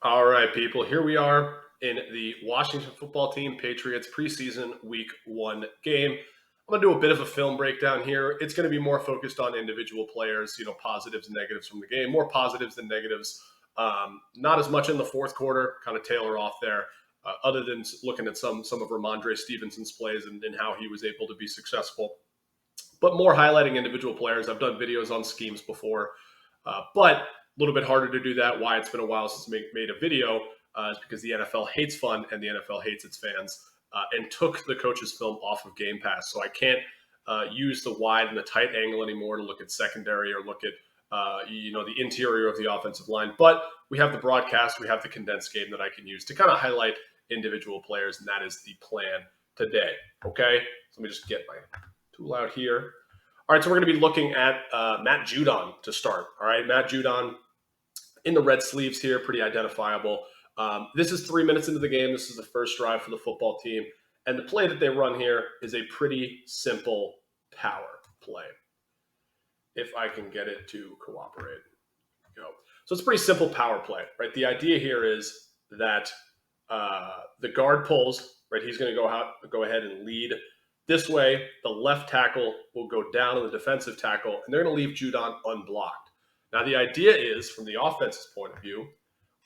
All right, people, here we are in the Washington football team Patriots preseason week 1 game. I'm going to do a bit of a film breakdown here. It's going to be more focused on individual players, positives and negatives from the game, more positives than negatives. Not as much in the fourth quarter, kind of tailor off there, other than looking at some of Rhamondre Stevenson's plays and how he was able to be successful. But more highlighting individual players. I've done videos on schemes before, but a little bit harder to do that. Why it's been a while since I made a video is because the NFL hates fun and the NFL hates its fans, and took the coach's film off of Game Pass. So I can't use the wide and the tight angle anymore to look at secondary or look at the interior of the offensive line. But we have the broadcast, we have the condensed game that I can use to kind of highlight individual players, and that is the plan today. Okay, so let me just get my tool out here. All right, so we're going to be looking at Matt Judon to start. All right, Matt Judon in the red sleeves here, pretty identifiable. This is 3 minutes into the game. This is the first drive for the football team. And the play that they run here is a pretty simple power play. If I can get it to cooperate. Go. So it's a pretty simple power play, right? The idea here is that the guard pulls, right? He's going to go ahead and lead this way. The left tackle will go down to the defensive tackle, and they're going to leave Judon unblocked. Now, the idea is, from the offense's point of view,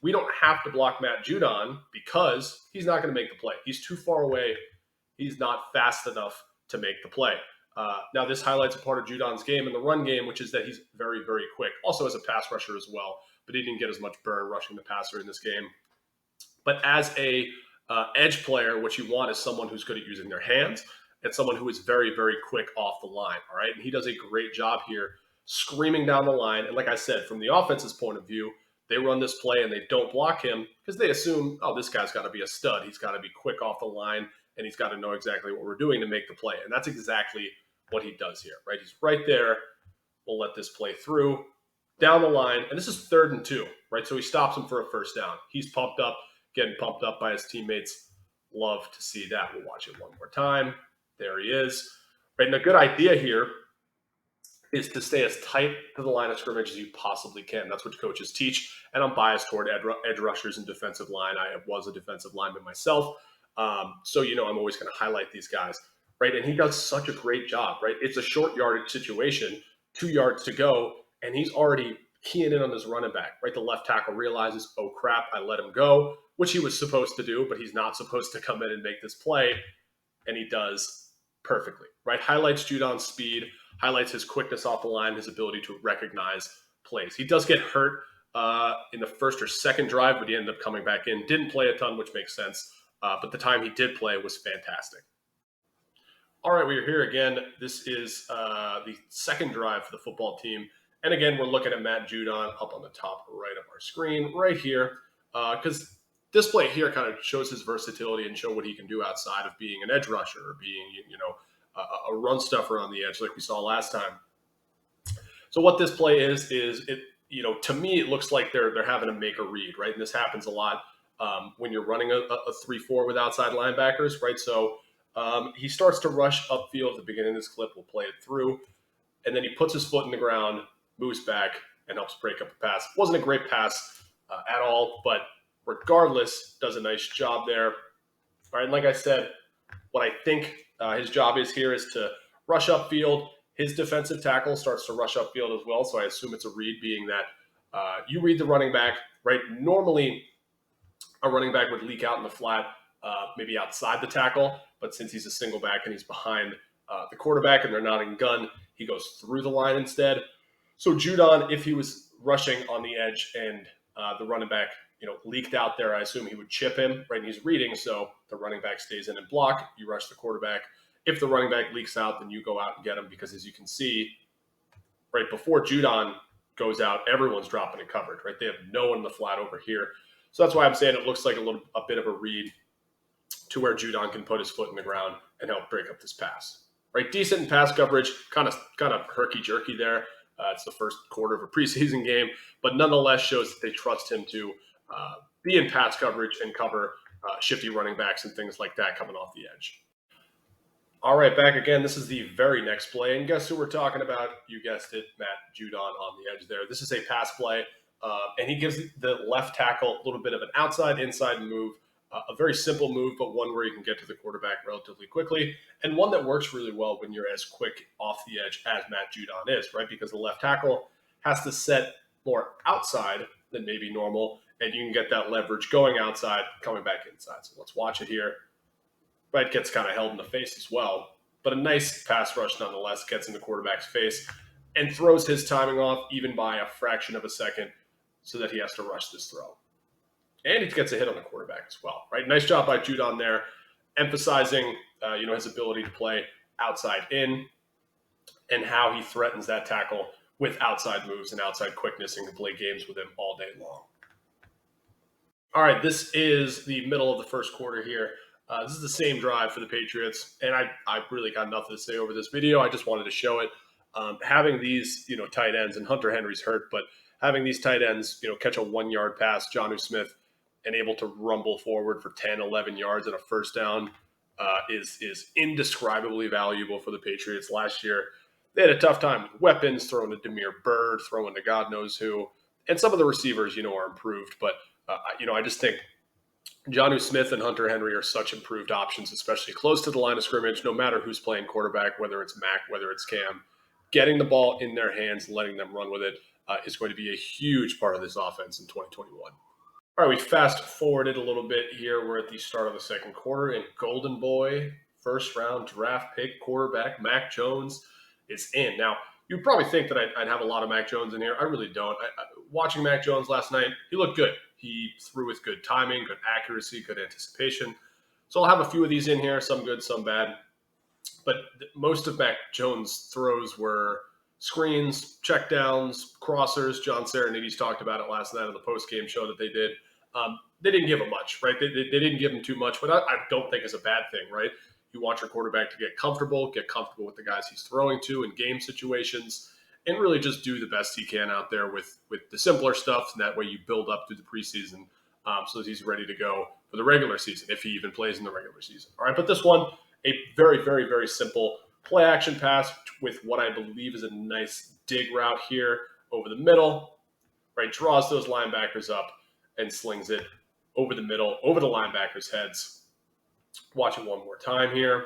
we don't have to block Matt Judon because he's not going to make the play. He's too far away. He's not fast enough to make the play. Now, this highlights a part of Judon's game in the run game, which is that he's very, very quick. Also as a pass rusher as well, but he didn't get as much burn rushing the passer in this game. But as a edge player, what you want is someone who's good at using their hands and someone who is very, very quick off the line. All right, and he does a great job here, screaming down the line. And like I said, from the offense's point of view, they run this play and they don't block him because they assume, oh, this guy's got to be a stud. He's got to be quick off the line, and he's got to know exactly what we're doing to make the play. And that's exactly what he does here, right? He's right there. We'll let this play through down the line. And this is 3rd and 2, right? So he stops him for a first down. He's pumped up, getting pumped up by his teammates. Love to see that. We'll watch it one more time. There he is. Right, and a good idea here is to stay as tight to the line of scrimmage as you possibly can. That's what coaches teach, and I'm biased toward edge rushers and defensive line. I was a defensive lineman myself, so I'm always going to highlight these guys, right? And he does such a great job, right? It's a short yardage situation, 2 yards to go, and he's already keying in on his running back, right? The left tackle realizes, oh crap, I let him go, which he was supposed to do, but he's not supposed to come in and make this play, and he does perfectly, right? Highlights Judon's speed, highlights his quickness off the line, his ability to recognize plays. He does get hurt in the first or second drive, but he ended up coming back in. Didn't play a ton, which makes sense, but the time he did play was fantastic. All right, we are here again. This is the second drive for the football team. And again, we're looking at Matt Judon up on the top right of our screen right here, because this play here kind of shows his versatility and show what he can do outside of being an edge rusher or being, a run stuffer on the edge like we saw last time. So what this play is it, to me, it looks like they're having to make a read, right? And this happens a lot when you're running a 3-4 with outside linebackers, right? So he starts to rush upfield at the beginning of this clip. We'll play it through. And then he puts his foot in the ground, moves back, and helps break up a pass. Wasn't a great pass at all, but regardless, does a nice job there. All right, and like I said, what I think his job is here is to rush upfield. His defensive tackle starts to rush upfield as well, so I assume it's a read, being that you read the running back, right? Normally, a running back would leak out in the flat, maybe outside the tackle, but since he's a single back and he's behind the quarterback and they're not in gun, he goes through the line instead. So Judon, if he was rushing on the edge and the running back leaked out there, I assume he would chip him, right? And he's reading, so the running back stays in and block. You rush the quarterback. If the running back leaks out, then you go out and get him, because as you can see, right before Judon goes out, everyone's dropping and covered, right? They have no one in the flat over here. So that's why I'm saying it looks like a bit of a read to where Judon can put his foot in the ground and help break up this pass, right? Decent in pass coverage, kind of herky-jerky there. It's the first quarter of a preseason game, but nonetheless shows that they trust him to be in pass coverage and cover shifty running backs and things like that coming off the edge. All right, back again. This is the very next play, and guess who we're talking about? You guessed it, Matt Judon on the edge there. This is a pass play. and he gives the left tackle a little bit of an outside-inside move, a very simple move, but one where you can get to the quarterback relatively quickly, and one that works really well when you're as quick off the edge as Matt Judon is, right? Because the left tackle has to set more outside than maybe normal, and you can get that leverage going outside, coming back inside. So let's watch it here. Right, gets kind of held in the face as well, but a nice pass rush nonetheless, gets in the quarterback's face and throws his timing off even by a fraction of a second so that he has to rush this throw. And he gets a hit on the quarterback as well, right? Nice job by Judon there, emphasizing his ability to play outside in and how he threatens that tackle with outside moves and outside quickness and can play games with him all day long. All right, this is the middle of the first quarter here. This is the same drive for the Patriots, and I really got nothing to say over this video. I just wanted to show it. Having these, tight ends, and Hunter Henry's hurt, but having these tight ends, catch a 1-yard pass, Jonnu Smith, and able to rumble forward for 10, 11 yards and a first down is indescribably valuable for the Patriots. Last year, they had a tough time with weapons, throwing to Demir Bird, throwing to God knows who, and some of the receivers, are improved, but I just think Jonnu Smith and Hunter Henry are such improved options, especially close to the line of scrimmage, no matter who's playing quarterback, whether it's Mac, whether it's Cam. Getting the ball in their hands, letting them run with it is going to be a huge part of this offense in 2021. All right, we fast forwarded a little bit here. We're at the start of the second quarter, and Golden Boy, first-round draft pick quarterback, Mac Jones, is in. Now, you'd probably think that I'd have a lot of Mac Jones in here. I really don't. Watching Mac Jones last night, he looked good. He threw with good timing, good accuracy, good anticipation. So I'll have a few of these in here, some good, some bad. But most of Mac Jones' throws were screens, checkdowns, crossers. John Serenides talked about it last night on the post-game show that they did. They didn't give him much, right? They didn't give him too much, but I don't think it's a bad thing, right? You want your quarterback to get comfortable with the guys he's throwing to in game situations, and really just do the best he can out there with the simpler stuff. And that way you build up through the preseason so that he's ready to go for the regular season, if he even plays in the regular season. All right, but this one, a very, very, very simple play action pass with what I believe is a nice dig route here over the middle, right? Draws those linebackers up and slings it over the middle, over the linebackers' heads. Watch it one more time here.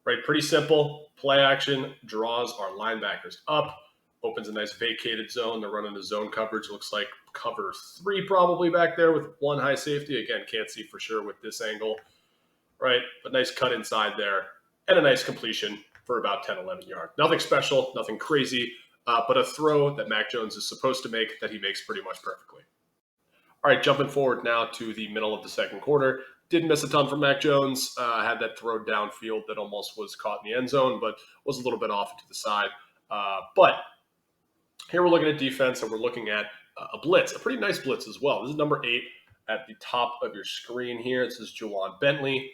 Right, pretty simple. Play action, draws our linebackers up, opens a nice vacated zone. They're running the zone coverage. Looks like cover 3 probably back there with one high safety. Again, can't see for sure with this angle. Right, but nice cut inside there and a nice completion for about 10, 11 yards. Nothing special, nothing crazy, but a throw that Mac Jones is supposed to make that he makes pretty much perfectly. All right, jumping forward now to the middle of the second quarter. Didn't miss a ton from Mac Jones. Had that throw downfield that almost was caught in the end zone, but was a little bit off to the side. But here we're looking at defense, and we're looking at a blitz, a pretty nice blitz as well. This is number 8 at the top of your screen here. This is Juwan Bentley,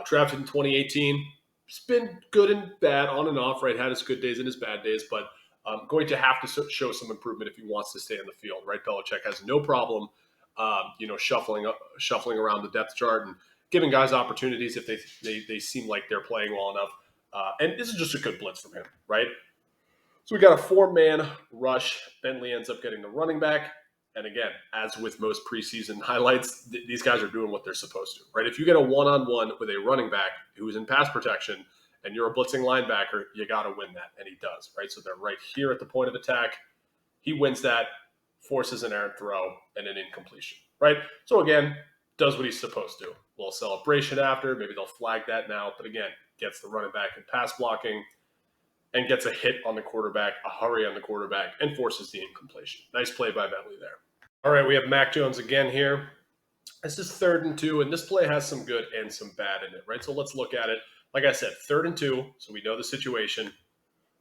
drafted in 2018. It's been good and bad, on and off, right? Had his good days and his bad days, but going to have to show some improvement if he wants to stay in the field, right? Belichick has no problem shuffling around the depth chart and giving guys opportunities if they seem like they're playing well enough. And this is just a good blitz from him, right? So we got a 4-man rush. Bentley ends up getting the running back. And again, as with most preseason highlights, these guys are doing what they're supposed to, right? If you get a one-on-one with a running back who's in pass protection and you're a blitzing linebacker, you got to win that. And he does, right? So they're right here at the point of attack. He wins that, forces an errant throw, and an incompletion, right? So again, does what he's supposed to. A little celebration after, maybe they'll flag that now, but again, gets the running back in pass blocking and gets a hit on the quarterback, a hurry on the quarterback, and forces the incompletion. Nice play by Bentley there. All right, we have Mac Jones again here. This is 3rd and 2, and this play has some good and some bad in it, right? So let's look at it. Like I said, 3rd and 2, so we know the situation,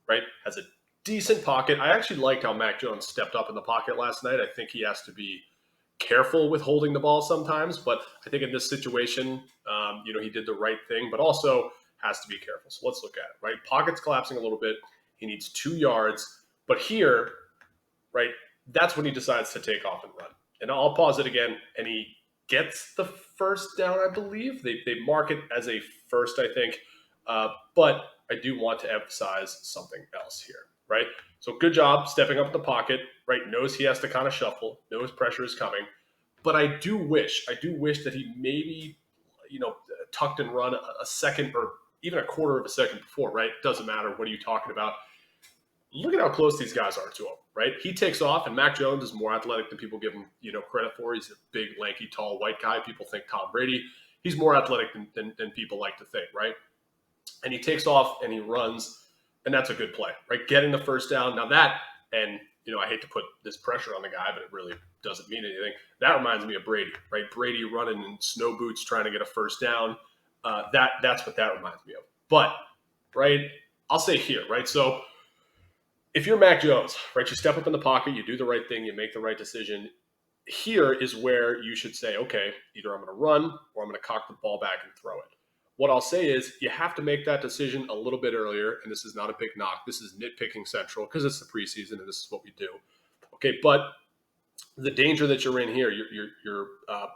right? Has a decent pocket. I actually liked how Mac Jones stepped up in the pocket last night. I think he has to be careful with holding the ball sometimes, but I think in this situation, he did the right thing, but also has to be careful. So let's look at it, right? Pocket's collapsing a little bit. He needs 2 yards, but here, right, that's when he decides to take off and run. And I'll pause it again, and he gets the first down, I believe. They mark it as a first, I think, but I do want to emphasize something else here, right? So good job stepping up in the pocket, right? Knows he has to kind of shuffle, knows pressure is coming. But I do wish that he maybe, tucked and run a second or even a quarter of a second before, right? Doesn't matter. What are you talking about? Look at how close these guys are to him, right? He takes off, and Mac Jones is more athletic than people give him, credit for. He's a big, lanky, tall, white guy. People think Tom Brady. He's more athletic than people like to think, right? And he takes off and he runs, and that's a good play, right? Getting the first down. Now that, and I hate to put this pressure on the guy, but it really doesn't mean anything. That reminds me of Brady, right? Brady running in snow boots trying to get a first down. That's what that reminds me of. But, right, I'll say here, right? So if you're Mac Jones, right, you step up in the pocket, you do the right thing, you make the right decision. Here is where you should say, okay, either I'm going to run or I'm going to cock the ball back and throw it. What I'll say is you have to make that decision a little bit earlier, and this is not a big knock. This is nitpicking central because it's the preseason and this is what we do. Okay, but the danger that you're in here, you're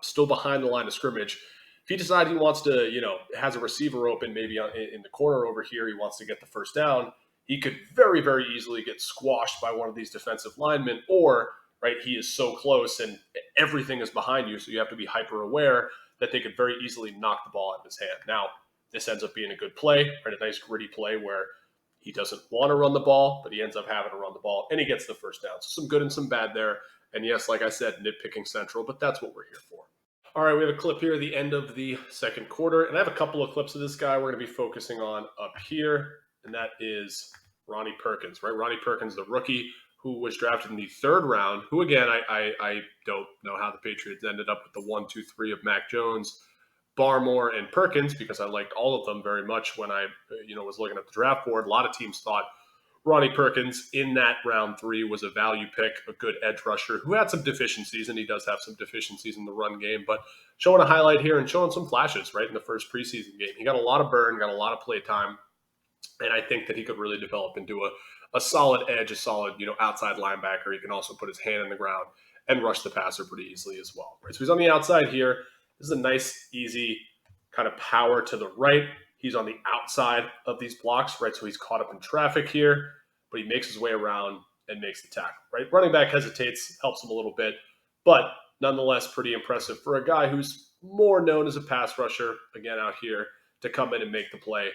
still behind the line of scrimmage. If he decides he wants to, has a receiver open maybe in the corner over here, he wants to get the first down, he could very, very easily get squashed by one of these defensive linemen, or, right, he is so close and everything is behind you, so you have to be hyper aware that they could very easily knock the ball out of his hand. Now, this ends up being a good play, right? A nice gritty play where he doesn't want to run the ball, but he ends up having to run the ball, and he gets the first down. So some good and some bad there. And yes, like I said, nitpicking central, but that's what we're here for. All right, we have a clip here at the end of the second quarter, and I have a couple of clips of this guy we're going to be focusing on up here, and that is Ronnie Perkins, right? Ronnie Perkins, the rookie who was drafted in the third round, who, again, I don't know how the Patriots ended up with the 1, 2, 3 of Mac Jones, Barmore, and Perkins, because I liked all of them very much when I was looking at the draft board. A lot of teams thought Ronnie Perkins in that round 3 was a value pick, a good edge rusher who had some deficiencies, and he does have some deficiencies in the run game, but showing a highlight here and showing some flashes, right, in the first preseason game. He got a lot of burn, got a lot of play time, and I think that he could really develop into a solid edge, a solid, outside linebacker. He can also put his hand in the ground and rush the passer pretty easily as well, right? So he's on the outside here. This is a nice, easy kind of power to the right. He's on the outside of these blocks, right? So he's caught up in traffic here, but he makes his way around and makes the tackle, right? Running back hesitates, helps him a little bit, but nonetheless pretty impressive for a guy who's more known as a pass rusher, again, out here to come in and make the play,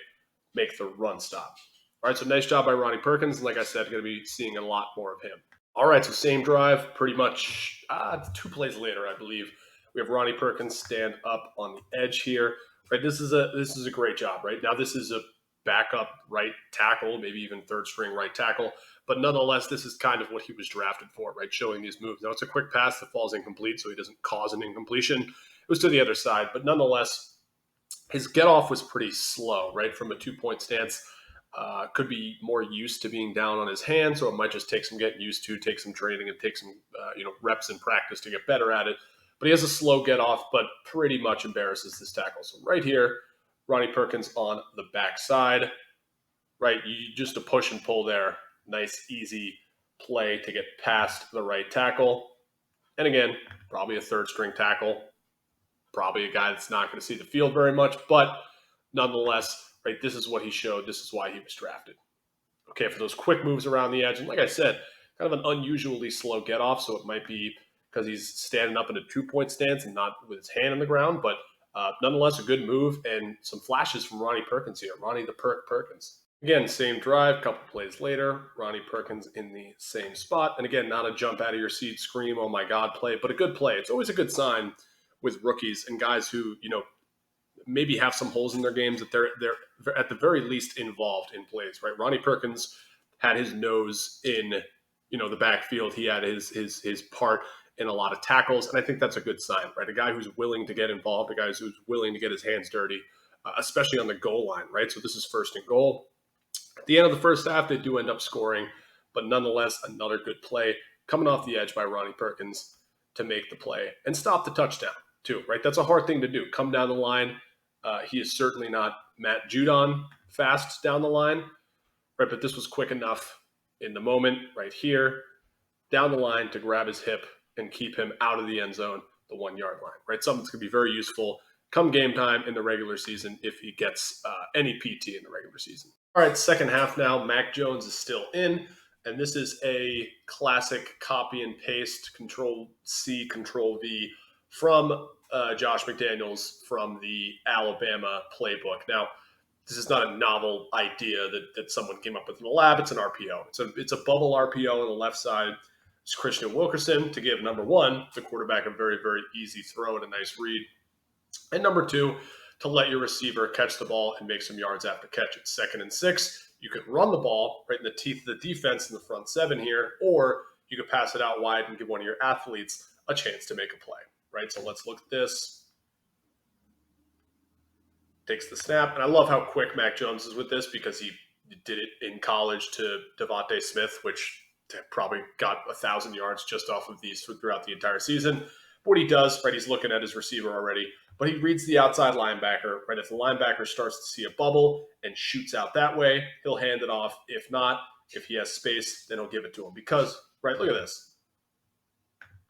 make the run stop. All right, so nice job by Ronnie Perkins. And like I said, going to be seeing a lot more of him. All right, so same drive, pretty much 2 plays later, I believe. We have Ronnie Perkins stand up on the edge here. Right, this is a great job. Right now, this is a backup right tackle, maybe even third string right tackle, but nonetheless, this is kind of what he was drafted for. Right, showing these moves. Now it's a quick pass that falls incomplete, so he doesn't cause an incompletion. It was to the other side, but nonetheless, his get off was pretty slow. Right, from a 2-point stance. Could be more used to being down on his hand, so it might just take some getting used to, take some training, and take some reps in practice to get better at it. But he has a slow get off, but pretty much embarrasses this tackle. So right here, Ronnie Perkins on the backside, right? You just a push and pull there. Nice, easy play to get past the right tackle. And again, probably a third string tackle, probably a guy that's not going to see the field very much, but nonetheless, right, this is what he showed. This is why he was drafted. Okay, for those quick moves around the edge. And like I said, kind of an unusually slow get off, so it might be because he's standing up in a 2-point stance and not with his hand on the ground, but nonetheless, a good move and some flashes from Ronnie Perkins here. Ronnie the Perkins. Again, same drive, couple plays later, Ronnie Perkins in the same spot. And again, not a jump out of your seat, scream, oh my God play, but a good play. It's always a good sign with rookies and guys who, maybe have some holes in their games that they're at the very least involved in plays, right? Ronnie Perkins had his nose in, the backfield. He had his part in a lot of tackles, and I think that's a good sign, right? A guy who's willing to get involved, a guy who's willing to get his hands dirty, especially on the goal line, right? So this is first and goal. At the end of the first half, they do end up scoring, but nonetheless, another good play coming off the edge by Ronnie Perkins to make the play and stop the touchdown too, right? That's a hard thing to do. Come down the line. He is certainly not Matt Judon fast down the line, right? But this was quick enough in the moment right here, down the line to grab his hip and keep him out of the end zone, the 1-yard line, right? Something that's going to be very useful come game time in the regular season if he gets any PT in the regular season. All right, second half now. Mac Jones is still in. And this is a classic copy and paste, Control C, Control V from Josh McDaniels from the Alabama playbook. Now, this is not a novel idea that someone came up with in the lab. It's an RPO. It's a bubble RPO on the left side. It's Christian Wilkerson to give number one, the quarterback, a very, very easy throw and a nice read. And number two, to let your receiver catch the ball and make some yards after catch. It's 2nd and 6. You could run the ball right in the teeth of the defense in the front 7 here, or you could pass it out wide and give one of your athletes a chance to make a play, right? So let's look at this. Takes the snap. And I love how quick Mac Jones is with this because he did it in college to Devontae Smith, which probably got 1,000 yards just off of these throughout the entire season. But what he does, right, he's looking at his receiver already, but he reads the outside linebacker, right? If the linebacker starts to see a bubble and shoots out that way, he'll hand it off. If not, if he has space, then he'll give it to him because, right, look at this.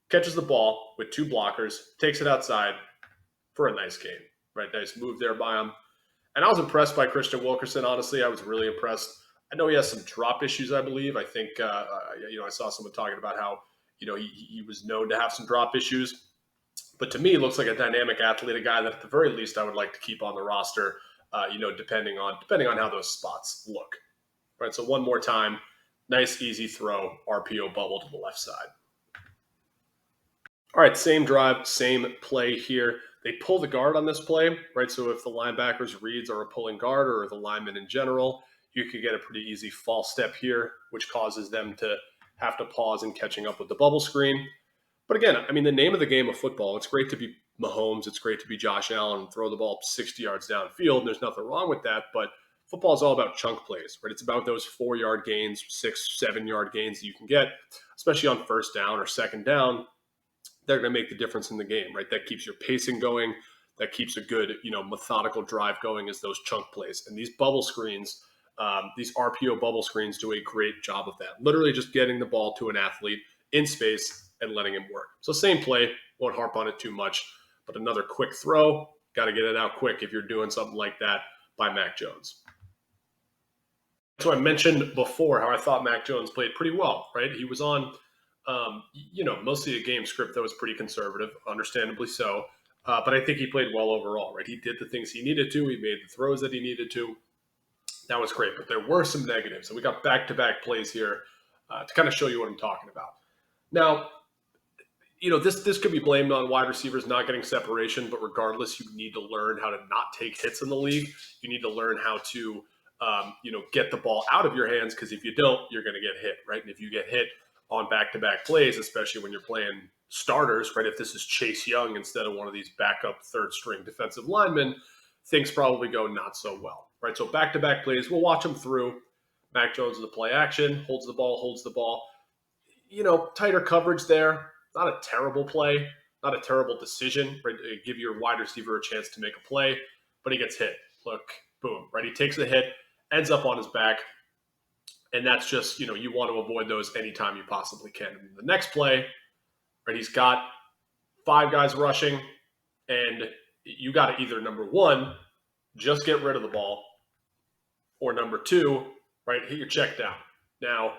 Catches the ball with 2 blockers, takes it outside for a nice game, right? Nice move there by him. And I was impressed by Christian Wilkerson, honestly. I was really impressed. I know he has some drop issues, I believe. I think, I saw someone talking about how, he was known to have some drop issues. But to me, it looks like a dynamic athlete, a guy that at the very least I would like to keep on the roster, depending on how those spots look. Right, so one more time, nice, easy throw, RPO bubble to the left side. All right, same drive, same play here. They pull the guard on this play, right? So if the linebacker's reads are a pulling guard or the lineman in general, you could get a pretty easy false step here, which causes them to have to pause in catching up with the bubble screen. But again, I mean, the name of the game of football, it's great to be Mahomes. It's great to be Josh Allen and throw the ball 60 yards downfield. There's nothing wrong with that. But football is all about chunk plays, right? It's about those 4-yard gains, 6, 7-yard gains that you can get, especially on first down or second down. They're going to make the difference in the game, right? That keeps your pacing going. That keeps a good, methodical drive going as those chunk plays. And these bubble screens, these RPO bubble screens do a great job of that. Literally just getting the ball to an athlete in space and letting him work. So same play, won't harp on it too much, but another quick throw, got to get it out quick if you're doing something like that by Mac Jones. So I mentioned before how I thought Mac Jones played pretty well, right? He was on, mostly a game script that was pretty conservative, understandably so. But I think he played well overall, right? He did the things he needed to. He made the throws that he needed to. That was great. But there were some negatives. And we got back-to-back plays here to kind of show you what I'm talking about. Now, this could be blamed on wide receivers not getting separation, but regardless, you need to learn how to not take hits in the league. You need to learn how to, get the ball out of your hands, because if you don't, you're going to get hit, right? And if you get hit on back-to-back plays, especially when you're playing starters, right? If this is Chase Young instead of one of these backup third-string defensive linemen, things probably go not so well, right? So back-to-back plays, we'll watch them through. Mac Jones in the play action, holds the ball. Tighter coverage there. Not a terrible play, not a terrible decision, right? Give your wide receiver a chance to make a play, but he gets hit. Look, boom, right? He takes the hit, ends up on his back, and that's just, you want to avoid those anytime you possibly can. And the next play, right, he's got 5 guys rushing, and you got to either, number one, just get rid of the ball, or number 2, right, hit your check down. Now,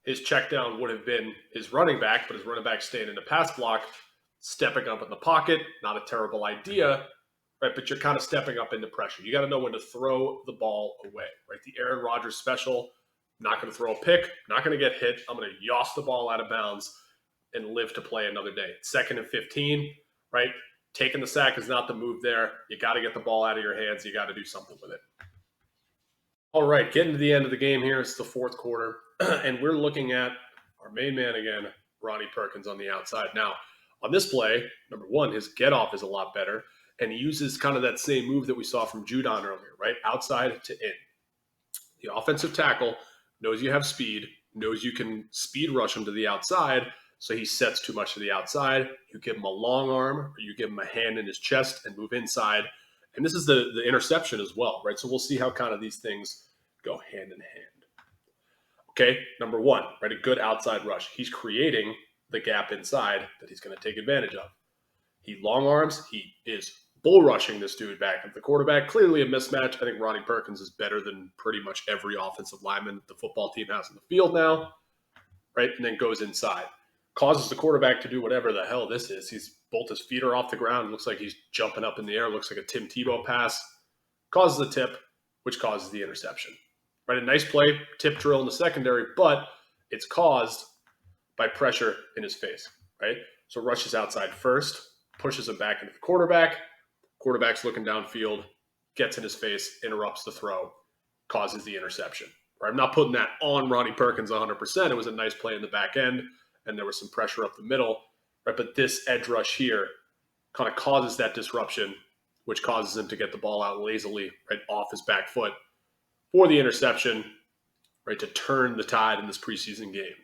his check down would have been his running back, but his running back staying in the pass block, stepping up in the pocket, not a terrible idea, right? But you're kind of stepping up into pressure. You got to know when to throw the ball away, right? The Aaron Rodgers special, not going to throw a pick, not going to get hit. I'm going to yoss the ball out of bounds and live to play another day. 2nd and 15, right? Taking the sack is not the move there. You got to get the ball out of your hands. You got to do something with it. All right, getting to the end of the game here. It's the 4th quarter, and we're looking at our main man again, Ronnie Perkins on the outside. Now, on this play, number one, his get-off is a lot better, and he uses kind of that same move that we saw from Judon earlier, right? Outside to in. The offensive tackle knows you have speed, knows you can speed rush him to the outside, so he sets too much to the outside. You give him a long arm, or you give him a hand in his chest and move inside. And this is the interception as well, right? So we'll see how kind of these things go hand in hand. Okay, number one, right? A good outside rush. He's creating the gap inside that he's going to take advantage of. He long arms. He is bull rushing this dude back at the quarterback. Clearly a mismatch. I think Ronnie Perkins is better than pretty much every offensive lineman the football team has in the field now, right? And then goes inside. Causes the quarterback to do whatever the hell this is. Both his feet are off the ground. Looks like he's jumping up in the air. Looks like a Tim Tebow pass. Causes a tip, which causes the interception. Right? A nice play, tip drill in the secondary, but it's caused by pressure in his face, right? So rushes outside first, pushes him back into the quarterback. Quarterback's looking downfield, gets in his face, interrupts the throw, causes the interception. Right? I'm not putting that on Ronnie Perkins 100%. It was a nice play in the back end, and there was some pressure up the middle. Right? But this edge rush here kind of causes that disruption, which causes him to get the ball out lazily, right, off his back foot for the interception, right, to turn the tide in this preseason game.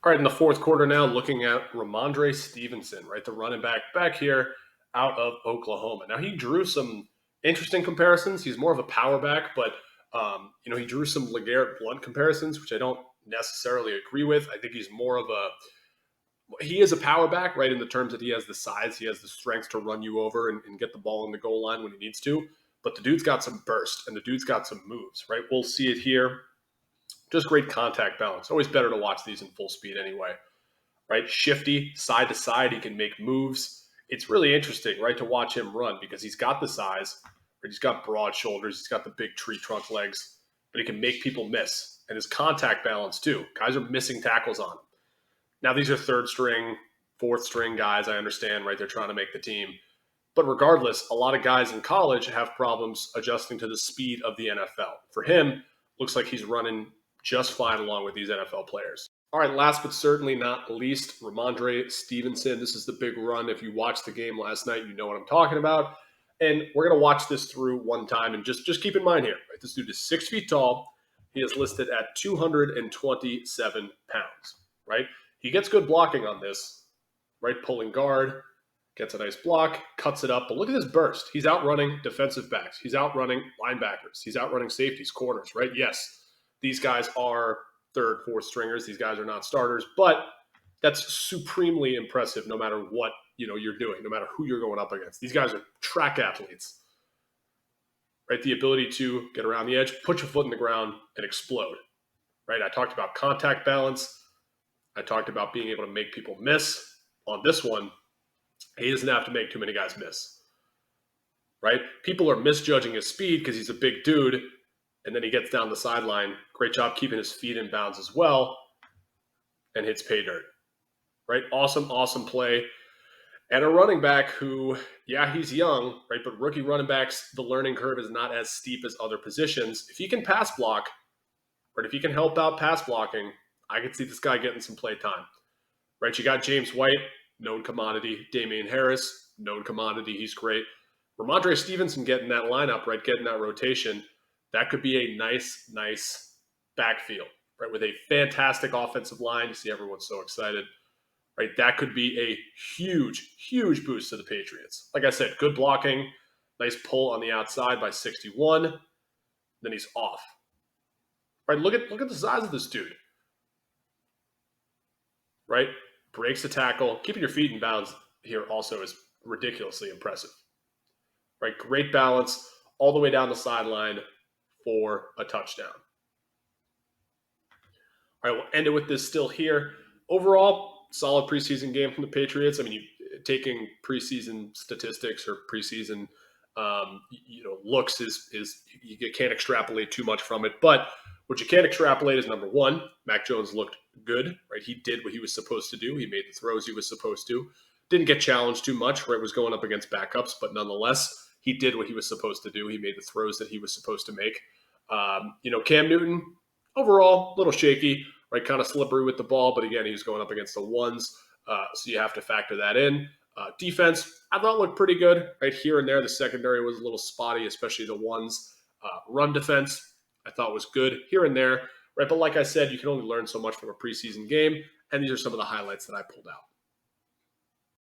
All right, in the fourth quarter now, looking at Rhamondre Stevenson, right, the running back here out of Oklahoma. Now, he drew some interesting comparisons. He's more of a power back, but, he drew some LeGarrette Blount comparisons, which I don't necessarily agree with. I think he's more of he is a power back, right, in the terms that he has the size, he has the strength to run you over and get the ball in the goal line when he needs to. But the dude's got some burst, and the dude's got some moves, right? We'll see it here. Just great contact balance. Always better to watch these in full speed anyway, right? Shifty, side to side. He can make moves. It's really interesting, right, to watch him run because he's got the size, right? He's got broad shoulders. He's got the big tree trunk legs, but he can make people miss. And his contact balance, too. Guys are missing tackles on him. Now, these are third string, fourth string guys, I understand, right? They're trying to make the team. But regardless, a lot of guys in college have problems adjusting to the speed of the NFL. For him, looks like he's running just fine along with these NFL players. All right, last but certainly not least, Rhamondre Stevenson. This is the big run. If you watched the game last night, you know what I'm talking about. And we're going to watch this through one time. And just keep in mind here, right? This dude is 6 feet tall. He is listed at 227 pounds, right? He gets good blocking on this, right? Pulling guard. Gets a nice block, cuts it up. But look at this burst. He's outrunning defensive backs. He's outrunning linebackers. He's outrunning safeties, corners, right? Yes, these guys are third, fourth stringers. These guys are not starters. But that's supremely impressive no matter what you're doing, no matter who you're going up against. These guys are track athletes, right? The ability to get around the edge, put your foot in the ground, and explode, right? I talked about contact balance. I talked about being able to make people miss. On this one, he doesn't have to make too many guys miss, right? People are misjudging his speed because he's a big dude, and then he gets down the sideline. Great job keeping his feet in bounds as well, and hits pay dirt, right? Awesome, awesome play. And a running back who, yeah, he's young, right? But rookie running backs, the learning curve is not as steep as other positions. If he can pass block, right? If he can help out pass blocking, I could see this guy getting some play time, right? You got James White, known commodity. Damian Harris, known commodity. He's great. Rhamondre Stevenson getting that lineup, right? Getting that rotation. That could be a nice backfield, right? With a fantastic offensive line. You see everyone's so excited, right? That could be a huge boost to the Patriots. Like I said, good blocking. Nice pull on the outside by 61. Then he's off. Right? Look at the size of this dude. Right? Breaks the tackle. Keeping your feet in bounds here also is ridiculously impressive. Right? Great balance all the way down the sideline for a touchdown. All right, we'll end it with this still here. Overall, solid preseason game from the Patriots. I mean, taking preseason statistics or preseason looks is you can't extrapolate too much from it. But what you can't extrapolate is, number one, Mac Jones looked good, right? He did what he was supposed to do. He made the throws he was supposed to. Didn't get challenged too much, right? Was going up against backups, but nonetheless, he did what he was supposed to do. He made the throws that he was supposed to make. Cam Newton, overall, a little shaky, right? Kind of slippery with the ball, but again, he was going up against the ones, so you have to factor that in. Defense, I thought looked pretty good, right? Here and there, the secondary was a little spotty, especially the ones. Run defense, I thought was good here and there, right? But like I said, you can only learn so much from a preseason game, and these are some of the highlights that I pulled out.